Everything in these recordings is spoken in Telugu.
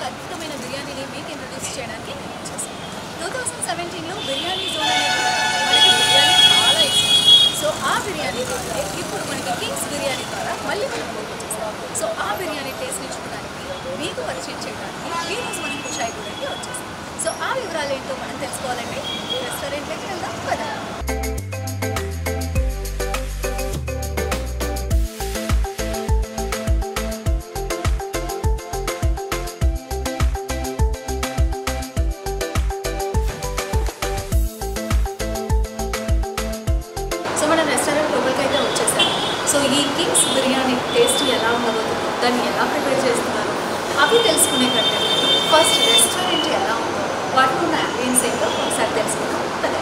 ఒక అద్భుతమైన బిర్యానీని మీకు ఇంట్రడ్యూస్ చేయడానికి వచ్చేసాను. 2017లో బిర్యానీ జోన్ అనేది మనకి బిర్యానీ చాలా ఇష్టం. సో ఆ బిర్యానీ ద్వారా ఇప్పుడు మనకి కింగ్స్ బిర్యానీ ద్వారా మళ్ళీ మనం వచ్చేసాం. సో ఆ బిర్యానీ టేస్ట్ని చూడడానికి మీకు పరిచయం చేయడానికి ఈరోజు మనం కుషాయిగూడకి వచ్చేసాం. సో ఆ వివరాలు ఏంటో మనం తెలుసుకోవాలంటే రెస్టారెంట్లోకి వెళ్దాం కదా. సో మనం రెస్టారెంట్ లోపలికి అయితే వచ్చేసాం. సో ఈ కింగ్స్ బిర్యానీ టేస్ట్ ఎలా ఉండబోతుందో, దాన్ని ఎలా ప్రిపేర్ చేస్తున్నారు అవి తెలుసుకునే కంటే ఫస్ట్ రెస్టారెంట్ ఎలా ఉందో, వాటిలో ఉన్న అంబియన్స్ ఏంటో ఒకసారి తెలుసుకుందాం కదా.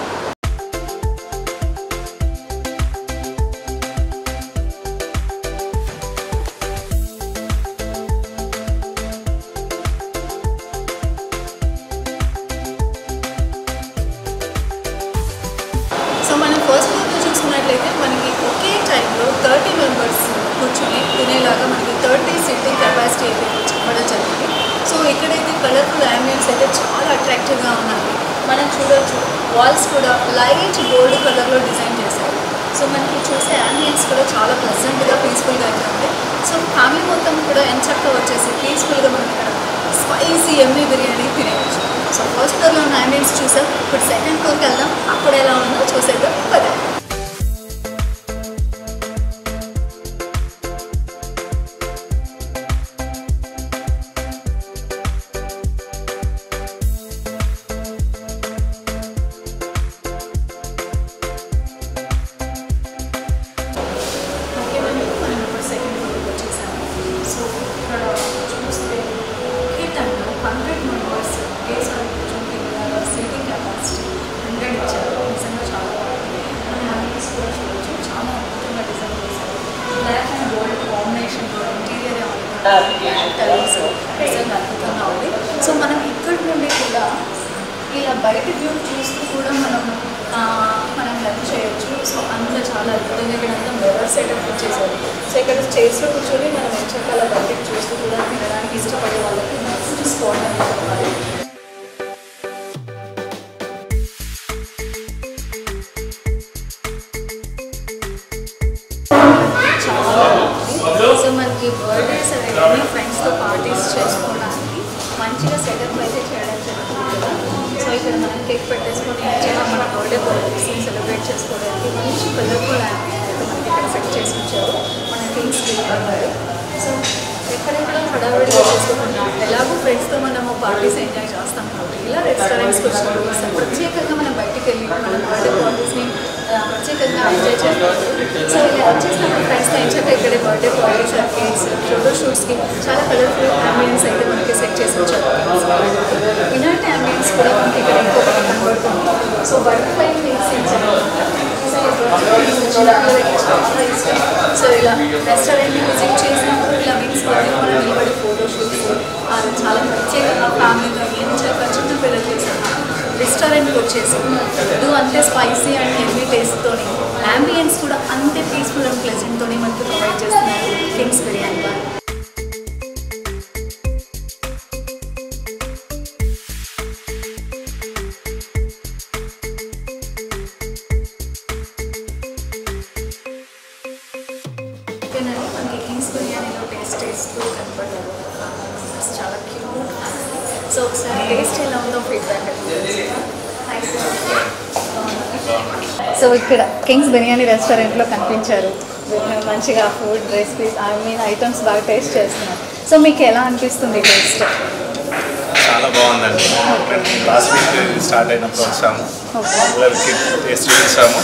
సో మనం ఫస్ట్ ఫ్లోర్లో చూసుకున్నట్లయితే మనకి ఒకే టైంలో 30 మెంబర్స్ కూర్చొని తినేలాగా మనకి 30 సీటింగ్ కెపాసిటీ అయితే ఇవ్వడం జరిగింది. సో ఇక్కడైతే కలర్ఫుల్ అంబియన్స్ అయితే చాలా అట్రాక్టివ్గా ఉన్నాయి. మనం చూడొచ్చు వాల్స్ కూడా లైట్ గోల్డ్ కలర్లో డిజైన్ చేశారు. సో మనకి చూసే అంబియన్స్ కూడా చాలా ప్లెజెంట్గా పీస్ఫుల్గా అయితే ఉంది. సో ఫ్యామిలీ మొత్తం కూడా ఎంచక్కా వచ్చేసి పీస్ఫుల్గా మనం ఇక్కడ స్పైసీ ఎమ్మీ బిర్యానీ తినేయచ్చు. సో ఫస్ట్ ఫ్లోర్లో ఉన్న అంబియన్స్ చూసాం. ఇప్పుడు సెకండ్ ఫ్లోర్కి వెళ్దాం, అప్పుడు ఎలా ఉందో చూసేద్దాం కదా. అద్భుతంగా ఉంది. సో మనం ఇక్కడి నుండి కూడా ఇలా బయట వ్యూ చూస్తూ కూడా మనం లంచ్ చేయొచ్చు. సో అందులో చాలా అద్భుతంగా ఇక్కడ అంతా మిర్రర్ సెటప్ వచ్చేసారు. సో ఇక్కడ చైర్స్లో కూర్చొని మనం ఎంచకాల బయటకు చూస్తూ కూడా తినడానికి ఇష్టపడే వాళ్ళకి మంచి స్పాట్ అని చెప్పాలి. సో మనకి బర్త్డేస్ అవన్నీ ఫ్రెండ్స్తో పార్టీస్ చేసుకోవడానికి మంచిగా సెటప్ అయితే చేయడం జరుగుతుంది కదా. సో ఇక్కడ మనం కేక్ పెట్టేసుకొని మంచిగా మన బర్త్డే పార్టీస్ని సెలబ్రేట్ చేసుకోవడానికి మంచి కలర్ఫుల్ అయితే మనకి ఇక్కడ సెట్ చేసి ఉంచారు మన కింగ్స్ బిర్యానీ. సో ఎక్కడెక్కడ హడావిడిగా చేసుకుంటున్నాం, ఎలాగో ఫ్రెండ్స్తో మనము పార్టీస్ ఎంజాయ్ చేస్తాం కాబట్టి ఇలా రెస్టారెంట్స్కి వచ్చినప్పుడు ప్రత్యేకంగా మనం బయటికి వెళ్ళి మన బర్త్డే పార్టీస్ని ప్రత్యేకంగా ఎంజాయ్ చేస్తాం. సో ఇలా వచ్చేసినప్పుడు ఫ్రెండ్స్తో ఎంచాక ఇక్కడే బర్త్డే పార్టీస్, కేక్స్, ఫోటోషూట్స్కి చాలా కలర్ఫుల్ అంబియన్స్ అయితే మనకి సెట్ చేసి వచ్చారు. ఇలాంటి అంబియన్స్ కూడా మనకి ఇక్కడ ఇంకొకటి కనబడుతుంది. సో బటర్ఫ్లై సీన్స్ చాలా ఇష్టం. సో ఇలా రెస్టారెంట్ని విజిట్ చేసినప్పుడు ఇలా మీన్స్ మనం నిలబడి ఫోటోషూట్స్ చాలా ప్రత్యేకంగా ఫ్యామిలీతో ఎంచాక చిన్న పిల్లలు చేసాము. రెస్టారెంట్కి వచ్చేసి ఫుడ్ అంతే స్పైసీ అండ్ హెవీ టేస్ట్తో అంబియన్స్ కూడా అంతే పీస్ఫుల్ అండ్ ప్లెజెంట్తో మనకి ప్రొవైడ్ చేస్తున్నారు కింగ్స్ బిర్యానీ వాళ్ళు. మనకి కింగ్స్ బిర్యానీలో టేస్ట్ చేస్తూ కనపడ్డారు చాలా క్యూట్. సో ఒకసారి టేస్ట్ ఎలా ఉందో ఫీడ్బ్యాక్. సో ఇక్కడ కింగ్స్ బిర్యానీ రెస్టారెంట్లో కనిపించారు, మంచిగా ఫుడ్ రెసిపీస్ ఐటమ్స్ బాగా టేస్ట్ చేస్తున్నారు. సో మీకు ఎలా అనిపిస్తుంది టేస్ట్? చాలా బాగుందండి. లాస్ట్ వీక్ స్టార్ట్ అయినప్పుడు వచ్చాము, పిల్లలకి టేస్ట్ చూసాము,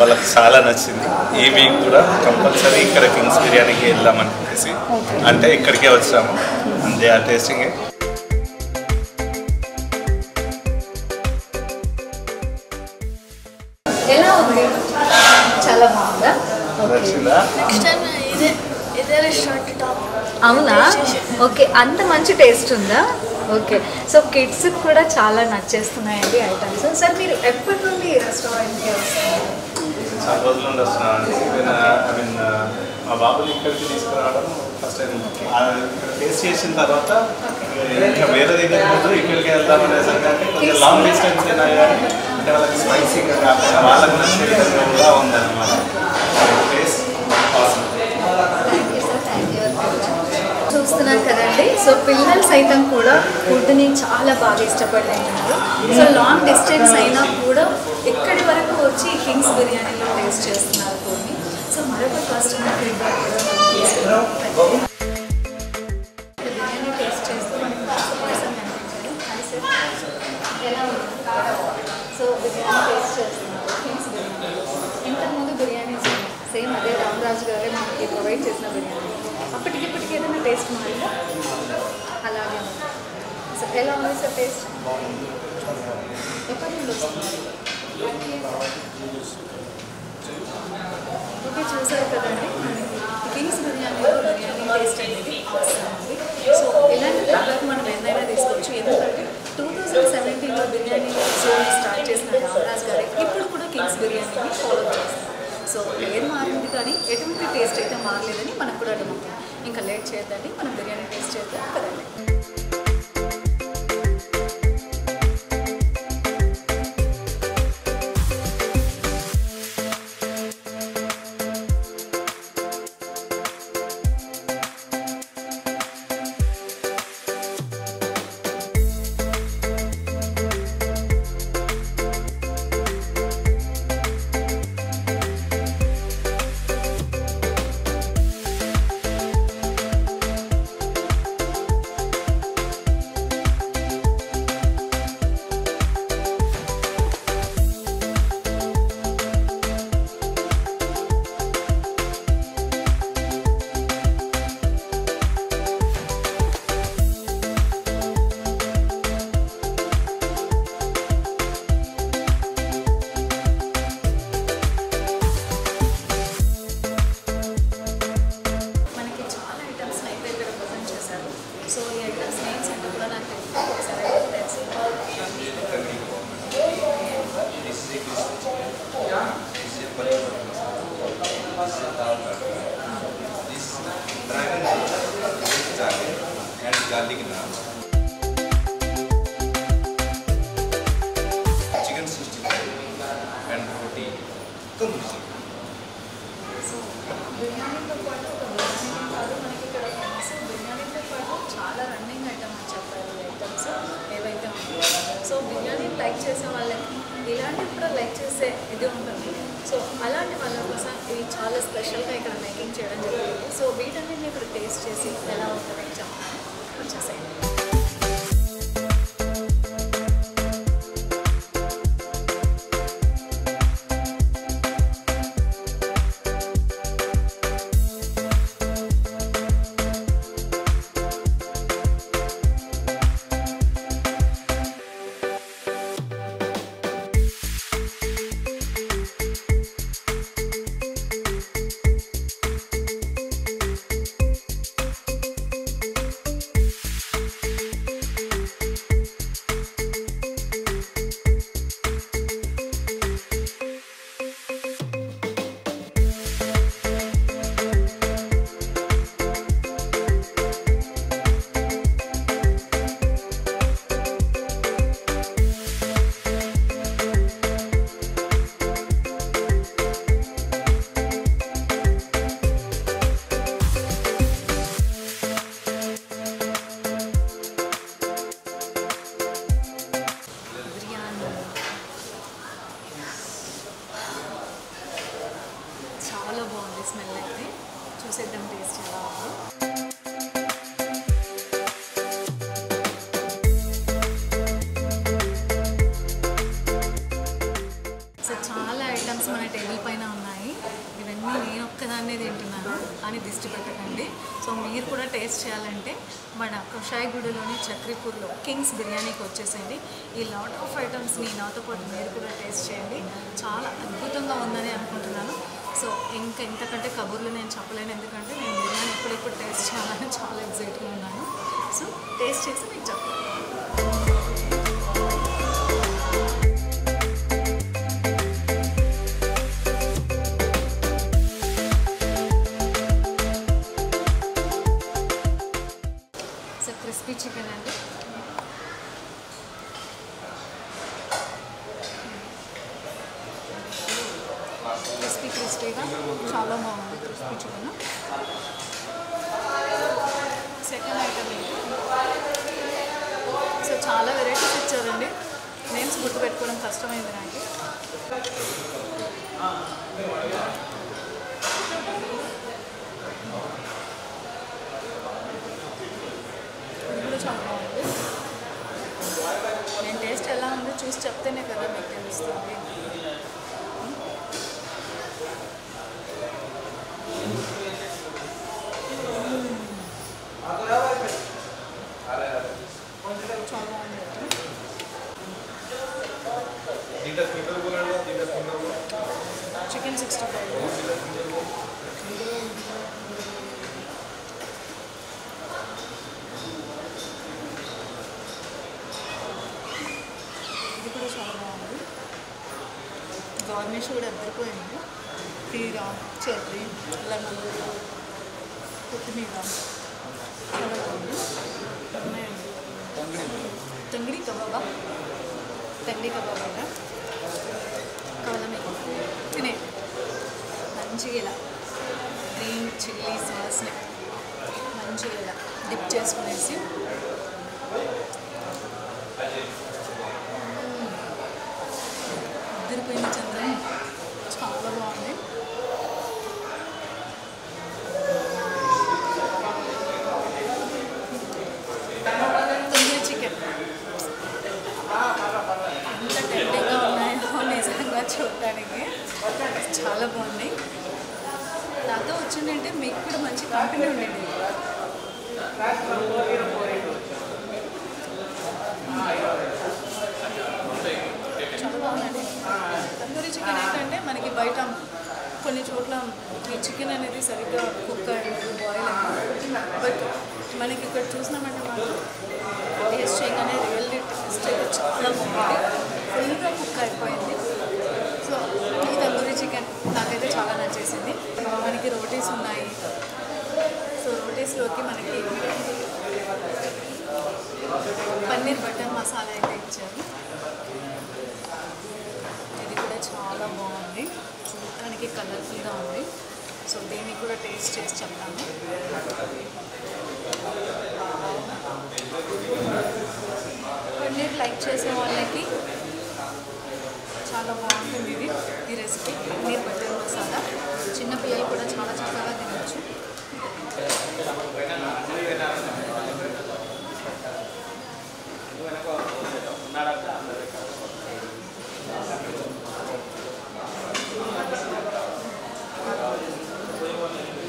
వాళ్ళకి చాలా నచ్చింది. ఈ వీక్ కూడా కంపల్సరీ ఇక్కడ కింగ్స్ బిర్యానీకి వెళ్దామని చెప్పేసి అంటే ఇక్కడికే వచ్చాము అంతే. ఆ టేస్టింగ్ ఎలా ఉంది? చాలా బాగుందా? అవునా? ఓకే, అంత మంచి టేస్ట్ ఉందా? ఓకే, సో కిడ్స్కి కూడా చాలా నచ్చేస్తున్నాయండి ఐటమ్స్. సార్ మీరు ఎప్పటి నుండి రెస్టారెంట్కి వస్తున్నారు? చాలా రోజుల నుండి వస్తున్నాను. మా బాబుని ఇక్కడికి తీసుకురావడం ఫస్ట్ టైం. ఇక్కడ టేస్ట్ చేసిన తర్వాత ఇంకా వేరే దగ్గర ఇక్కడికి వెళ్దాం అనేసరికి అంటే కొంచెం లాంగ్ డిస్టెన్స్ అయినా కానీ అంటే వాళ్ళకి స్పైసీగా కాకుండా వాళ్ళకు నచ్చే విధంగా కూడా ఉందన్నమాట. టేస్ట్ చూస్తున్నారు కదండి. సో పిల్లలు సైతం కూడా ఫుడ్ని చాలా బాగా ఇష్టపడి తింటున్నారు. సో లాంగ్ డిస్టెన్స్ అయినా కూడా ఎక్కడి వరకు వచ్చి కింగ్స్ బిర్యానీలో టేస్ట్ చేస్తున్నారు ఫుడ్ని. సో మరొక కస్టమర్ ఫీడ్బ్యాక్ కూడా బిర్యానీ టేస్ట్ చేస్తూ మనకి పర్సన్ కనిపించారు. ఎలా ఉంది? సో బిర్యానీ టేస్ట్ చేస్తున్నారు కింగ్స్ బిర్యానీ. ఇంతకుముందు బిర్యానీస్ సేమ్ అదే రామరాజు గారే మనకి ప్రొవైడ్ చేసిన బిర్యానీ. అప్పటికిప్పటికి ఏదైనా టేస్ట్ మారిందా? అలాగే ఉంది. సో ఎలా ఉంది సార్ టేస్ట్? ఎప్పటి నుండి వస్తుంది? ఓకే, చూసారు కదండి. కింగ్స్ బిర్యానీలో బిర్యానీ టేస్ట్ అనేది వస్తుంది. సో ఇలాంటి ఫీడ్బ్యాక్ మనం ఏదైనా తీసుకోవచ్చు. ఎందుకంటే 2017లో బిర్యానీ షోని స్టార్ట్ చేసిన రామరాజ్ గారే ఇప్పుడు కూడా కింగ్స్ బిర్యానీని ఫాలో చేస్తారు. సో పేరు మారింది కానీ ఎటువంటి టేస్ట్ అయితే మారలేదని మనకు కూడా అర్థమవుతుంది. ఇంకా లేట్ చేయొద్దండి, మనం బిర్యానీ టేస్ట్ చేద్దాం కదండి. సో ఈ ఐటమ్స్ నేమ్స్ ఏంటో కూడా నాకు ఒకసారి తెలుసు. Chicken 65 and roti tandoori. So బిర్యానీతో పాటు ఒక బిర్యానీ కాదు మనకి ఇక్కడ ఫేమస్. బిర్యానీతో పాటు చాలా రన్నింగ్ ఐటమ్ అని చెప్పారు ఐటమ్స్ ఏవైతే ఉన్నాయో. సో బిర్యానీ లైక్ చేసే వాళ్ళకి ఇలాంటివి కూడా లైక్ చేసే ఇది ఉంటుంది. సో అలాంటి వాళ్ళ కోసం ఇవి చాలా స్పెషల్గా ఇక్కడ మేకింగ్ చేయడం జరిగింది. సో వీటన్నిటిని ఇక్కడ టేస్ట్ చేసి ఎలా ఉంటుందని చెప్తాను. వచ్చేసేయండి. చాలా బాగుంది స్మెల్ అయితే. చూసేద్దాం టేస్ట్ ఎలా ఉందో. సో చాలా ఐటమ్స్ మన టేబుల్ పైన ఉన్నాయి. ఇవన్నీ నేను ఒక్కదాన్నే తింటున్నాను అని దిష్టి పెట్టకండి. సో మీరు కూడా టేస్ట్ చేయాలంటే మన కుషాయిగూడలోని చక్రీపూర్లో కింగ్స్ బిర్యానీకి వచ్చేసేయండి. ఈ లాట్ ఆఫ్ ఐటమ్స్ని నాతో పాటు మీరు కూడా టేస్ట్ చేయండి. చాలా అద్భుతంగా ఉందని అనుకుంటున్నాను. సో ఇంకా ఇంతకంటే కబుర్లు నేను చెప్పలేను, ఎందుకంటే నేను బిర్యానీ ఎప్పుడెప్పుడు టేస్ట్ చేయాలని చాలా ఎక్సైట్గా ఉన్నాను. సో టేస్ట్ చేసి మీకు చెప్తాను. సో క్రిస్పీ చికెన్ చికెన్ అండి. క్రిస్పీగా చాలా బాగుంది క్రిస్పీ చికెన్. సెకండ్ ఐటమ్ ఏంటి, సో చాలా వెరైటీస్ ఇచ్చారండి. నేమ్స్ గుర్తుపెట్టుకోవడం కష్టమైంది నాకు. ఇది కూడా చాలా బాగుంది. నేను టేస్ట్ ఎలా ఉందో చూసి చెప్తేనే కదా మీకు తెలుస్తుంది. చాలా బాగుంది. చికెన్ 65. ఇది కూడా చాలా బాగుంది. గార్నిష్ కూడా అద్దరిపోయింది. తీరా, చెర్రీ, లెమన్, కొత్తిమీర చాలా బాగుంది. తంగిడి కబాబా, తంగిడి కబాబా కావాలా మీకు తినే మంచిగా ఇలా గ్రీన్ చిల్లీ సాస్ని మంచిగా ఇలా డిప్ చేసుకునేసి అద్దరిపోయిన చంద్రం చాలా బాగుంది. తందూరి చికెన్ ఎంత టెంప్టింగ్గా ఉన్నాయో నిజంగా చూడటానికి. చాలా బాగున్నాయి. నాతో వచ్చిందంటే మీకు కూడా మంచి కంపెనీ ఉండేది. చాలా బాగుందండి. తందూరి చికెన్ ఏంటంటే మనకి బయట కొన్ని చోట్ల ఈ చికెన్ అనేది సరిగ్గా కుక్ అయ్యేది, బాయిల్ అయ్యింది. బట్ మనకి ఇక్కడ చూసినామంటే మాత్రం టేస్ట్ చేయగానే రియల్లీ టేస్ట్ అయితే చాలా బాగుంది. ఫుల్గా కుక్ అయిపోయింది. సో ఈ తందూరి చికెన్ నాకైతే చాలా నచ్చేసింది. మనకి రోటీస్ ఉన్నాయి. సో రోటీస్లోకి మనకి పన్నీర్ బటర్ మసాలా అయితే ఇచ్చారు. ఇది కూడా చాలా బాగుంది. చూడటానికి కలర్ఫుల్గా ఉంది. సో దీన్ని కూడా టేస్ట్ చేసి చెప్తాను. పన్నీర్ లైక్ చేసే వాళ్ళకి చాలా బాగుంటుంది ఇది. ఈ రెసిపీ పన్నీర్ బటర్ మసాలా చిన్నపిల్లలు కూడా చాలా చక్కగా తినచ్చు.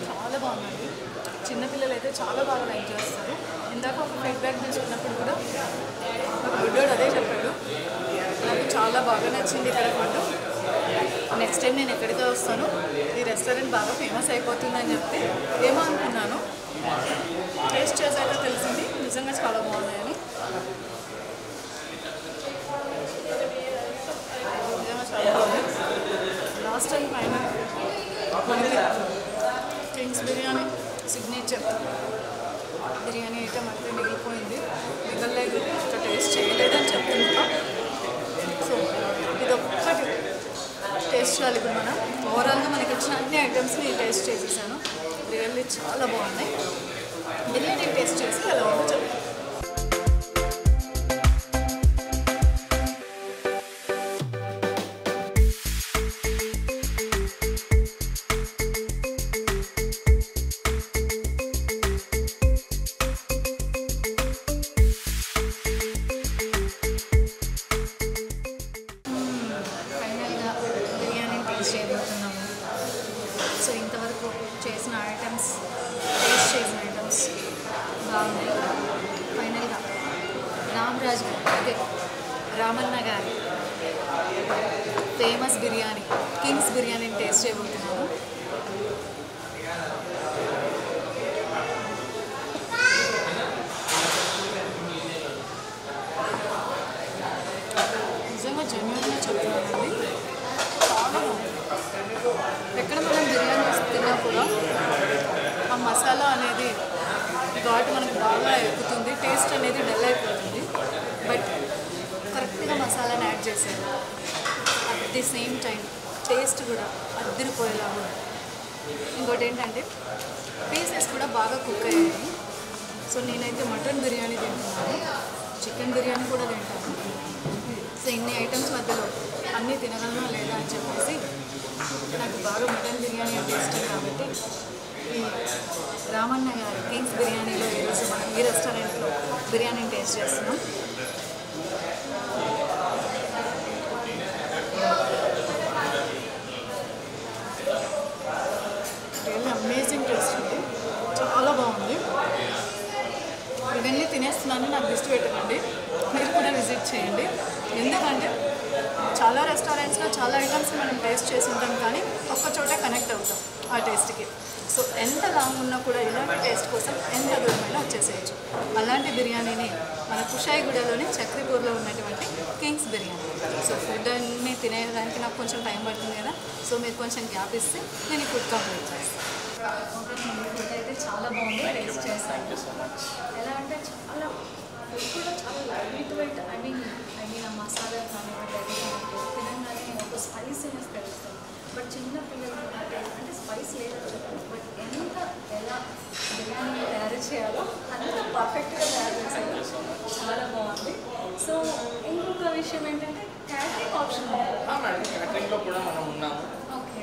చాలా బాగుందండి. చిన్నపిల్లలు అయితే చాలా బాగా లైక్ చేస్తారు. ఇందాక ఒక ఫీడ్బ్యాక్ తీసుకున్నప్పుడు కూడా ఒక గుడ్డోడు అదే చెప్పాడు, నాకు చాలా బాగా నచ్చింది ఇక్కడ ఫుడ్. నెక్స్ట్ టైం నేను ఎక్కడికి వస్తాను, ఈ రెస్టారెంట్ బాగా ఫేమస్ అయిపోతుందని చెప్తే ఏమో అనుకున్నాను. టేస్ట్ చేశాక తెలిసింది నిజంగా చాలా బాగున్నాయని. నిజంగా చాలా బాగుంది. లాస్ట్ టైం పైన మనకి Kings biryani signature biryani item అంటే మిగిలిపోయింది. మిగలలేదు, ఇంకా టేస్ట్ చేయలేదని చెప్తున్నా. సో ఇది ఒక్కటి టేస్ట్ చేయాలి ఇప్పుడు మనం. ఓవరాల్గా మనకి వచ్చిన అన్ని ఐటమ్స్ని టేస్ట్ చేసేసాను. రియల్లీ చాలా బాగున్నాయి. బిర్యానీ టేస్ట్ చేసి ఎలా ఉందో చెప్పండి. చేయబోతున్నాము. సో ఇంతవరకు చేసిన ఐటమ్స్, టేస్ట్ చేసిన ఐటమ్స్ బాగున్నాయి. ఫైనల్గా రామరాజ్ గారు, అదే రామన్న గారి ఫేమస్ బిర్యానీ కింగ్స్ బిర్యానీని టేస్ట్ చేయబోతున్నాము. నిజంగా జెన్యూన్గా చెప్తున్నానండి, చాలా బాగుంది. ఎక్కడ మనం బిర్యానీ తిన్నా కూడా ఆ మసాలా అనేది ఘాటు మనకు బాగా ఎక్కుతుంది. టేస్ట్ అనేది చేశారు. At the same time taste కూడా అద్దరిపోయేలా ఉంది. ఇంకోటి ఏంటంటే పీసెస్ కూడా బాగా కుక్ అయ్యాయి. సో నేనైతే మటన్ బిర్యానీ తింటున్నాను, చికెన్ బిర్యానీ కూడా తింటాను. సో ఇన్ని ఐటమ్స్ మధ్యలో అన్నీ తినగలనా లేదా అని చెప్పేసి నాకు బాగా మటన్ బిర్యానీ అంటే ఇష్టం కాబట్టి ఈ రామన్న గారి కింగ్స్ బిర్యానీలో ఈరోజు మనం ఈ రెస్టారెంట్లో బిర్యానీని టేస్ట్ చేస్తున్నాం. రియల్లీ అమేజింగ్ టేస్ట్ ఉంది, చాలా బాగుంది. ఇవన్నీ తినేస్తున్నాను, నాకు లిస్ట్ పెట్టకండి, మీరు కూడా విజిట్ చేయండి. ఎందుకంటే చాలా రెస్టారెంట్స్లో చాలా ఐటమ్స్ మనం టేస్ట్ చేసి ఉంటాం, కానీ ఒక్క చోటే కనెక్ట్ అవుతాం ఆ టేస్ట్కి. సో ఎంత లాంగ్ ఉన్నా కూడా ఇలాంటి టేస్ట్ కోసం ఎంత దూరమైనా వచ్చేసేయచ్చు. అలాంటి బిర్యానీని మన కుషాయిగూడలోని చక్రపూర్లో ఉన్నటువంటి కింగ్స్ బిర్యానీ. సో ఫుడ్ అన్నీ తినేదానికి నాకు కొంచెం టైం పడుతుంది కదా, సో మీరు కొంచెం గ్యాప్ ఇస్తే నేను ఈ ఫుడ్ కంప్లీట్ చేస్తాను. ఫుడ్ అయితే చాలా బాగుంది, టేస్ట్ చేస్తాను. ఎలా అంటే చాలా ఫుడ్ కూడా చాలా లైట్ వెయిట్. ఐ మీన్ ఆ మసాలా కానివ్వండి, అది కానివ్వండి, తినగానే ఒక స్పైసీనెస్ తెలుస్తుంది. బట్ చిన్న పిల్లలు అంటే స్పైస్ లేదని చెప్పారు, బట్ ఎలా బిర్యానీ తయారు చేయాలో అంత పర్ఫెక్ట్గా తయారు చేశారు, చాలా బాగుంది. సో ఇంకొక విషయం ఏంటంటే క్యాటరింగ్ ఆప్షన్ మేడం, క్యాటరింగ్లో కూడా మనం ఉన్నాము. ఓకే,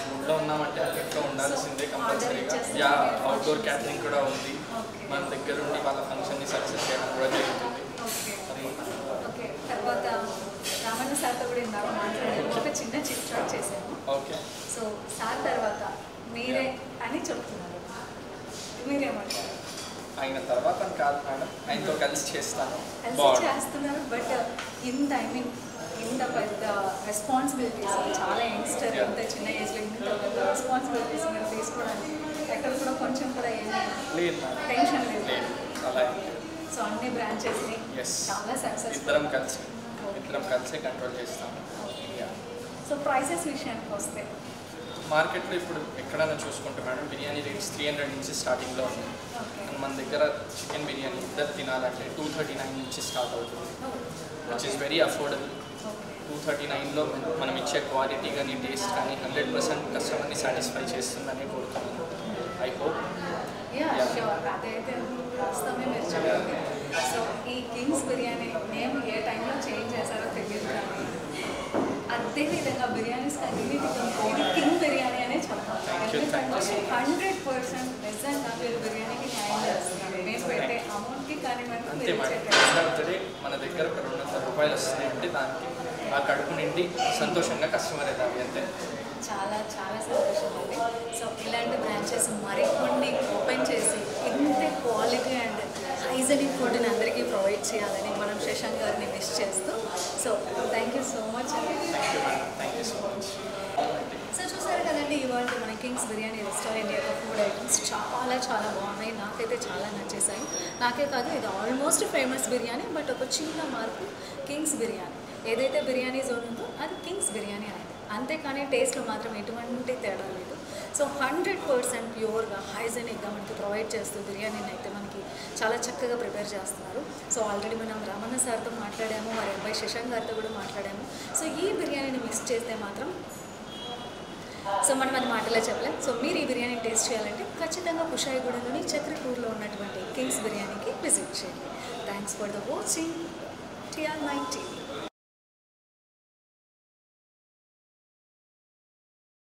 ఫుడ్లో ఉన్నామంటే అట్లా ఉండాల్సిందే కంపల్సరీగా. యా, అవుట్డోర్ క్యాటరింగ్ కూడా ఉంది. మన దగ్గర ఉండి వాళ్ళ ఫంక్షన్ని సక్సెస్ చేయడం కూడా జరుగుతుంది. ఓకే. తర్వాత రామన్న సార్తో కూడా ఇందాక మాట్లాడాము, ఒక చిన్న చిట్ చాట్ చేసాము. ఓకే. సో సార్ తర్వాత మీరే అని చెప్తున్నారు, మీరేమంటారు? అయిన తర్వాత కాదు మేడం, ఆయనతో కలిసి చేస్తాను. కలిసి చేస్తున్నారు, బట్ ఇంత ఐ మీన్ ఇంత పెద్ద రెస్పాన్సిబిలిటీస్, చాలా యంగ్స్టర్ ఇంత చిన్న ఏజ్లో ఇంత పెద్ద రెస్పాన్సిబిలిటీస్ మీరు తీసుకోవడానికి ఎక్కడ కూడా కొంచెం కూడా ఏమీ లేదు టెన్షన్ లేదు. అలా సో అన్ని బ్రాంచెస్ని చాలా సక్సెస్ ఇద్దరం కలిసి కంట్రోల్ చేస్తాము. సో ప్రైసెస్ విషయానికి వస్తే మార్కెట్లో ఇప్పుడు ఎక్కడైనా చూసుకుంటే మేడం బిర్యానీ రేట్స్ 300 నుంచి స్టార్టింగ్లో ఉన్నాయి. మన దగ్గర చికెన్ బిర్యానీ ఇద్దరు తినాలంటే 239 నుంచి స్టార్ట్ అవుతుంది, విచ్ ఈస్ వెరీ అఫోర్డబుల్. 239లో మనం ఇచ్చే క్వాలిటీ కానీ టేస్ట్ కానీ 100% కస్టమర్ని సాటిస్ఫై చేస్తుందని కోరుతున్నాను. I hope. అదైతే వాస్తవమే మీరు చెప్పండి. సో ఈ కింగ్స్ బిర్యానీ నేమ్ ఏ టైంలో చేంజ్ చేశారో తెలియదు, కానీ అదేవిధంగా బిర్యానీస్ అన్నిటికీ ఇది కింగ్ బిర్యానీ అనే చెప్పాలి. ఎందుకంటే 100% నిజంగా మీరు బిర్యానీకి న్యాయం చేస్తున్నారు. మేము పెట్టే అమౌంట్కి కానివ్వండి, అంతే మేడం. మన దగ్గర ఒక 200 రూపాయలు వస్తున్నాయంటే దానికి ఆ కడుపు నిండి సంతోషంగా కస్టమర్ అవుతుంది అంతే. చాలా చాలా సంతోషం ఉంది. సో ఇలాంటి బ్రాంచెస్ మరికొన్ని ఓపెన్ చేసి ఇంత క్వాలిటీ అండ్ హైజెనిక్ ఫుడ్ని అందరికీ ప్రొవైడ్ చేయాలని మనం శశాంక్ గారిని విష్ చేస్తూ, so thank you so much అండి. Thank you so much. So చూసారు కదండి, ఇవాళ మన కింగ్స్ బిర్యానీ రెస్టారెంట్ యొక్క ఫుడ్ ఐటమ్స్ చాలా బాగున్నాయి, నాకైతే చాలా నచ్చేసాయి. నాకే కాదు, ఇది ఆల్మోస్ట్ ఫేమస్ బిర్యానీ, బట్ ఒక చిన్న మార్పు కింగ్స్ బిర్యానీ. ఏదైతే బిర్యానీ జోన్ ఉందో అది కింగ్స్ బిర్యానీ అనేది, అంతేకాని టేస్ట్లో మాత్రం ఎటువంటి తేడా లేదు. సో 100% ప్యూర్గా హైజెనిక్గా మనకి ప్రొవైడ్ చేస్తూ బిర్యానీని అయితే మనకి చాలా చక్కగా ప్రిపేర్ చేస్తున్నారు. సో ఆల్రెడీ మనం రామన్న సార్తో మాట్లాడాము, మరి అబ్బాయి శశాంక్ గారితో కూడా మాట్లాడాము. సో ఈ బిర్యానీని మిక్స్ చేస్తే మాత్రం సో మనం అది మాటలో చెప్పలేం. సో మీరు ఈ బిర్యానీ టేస్ట్ చేయాలంటే ఖచ్చితంగా కుషాయిగూడలోని చక్రపూర్లో ఉన్నటువంటి కింగ్స్ బిర్యానీకి విజిట్ చేయండి. Thanks for the watching TR9 TV.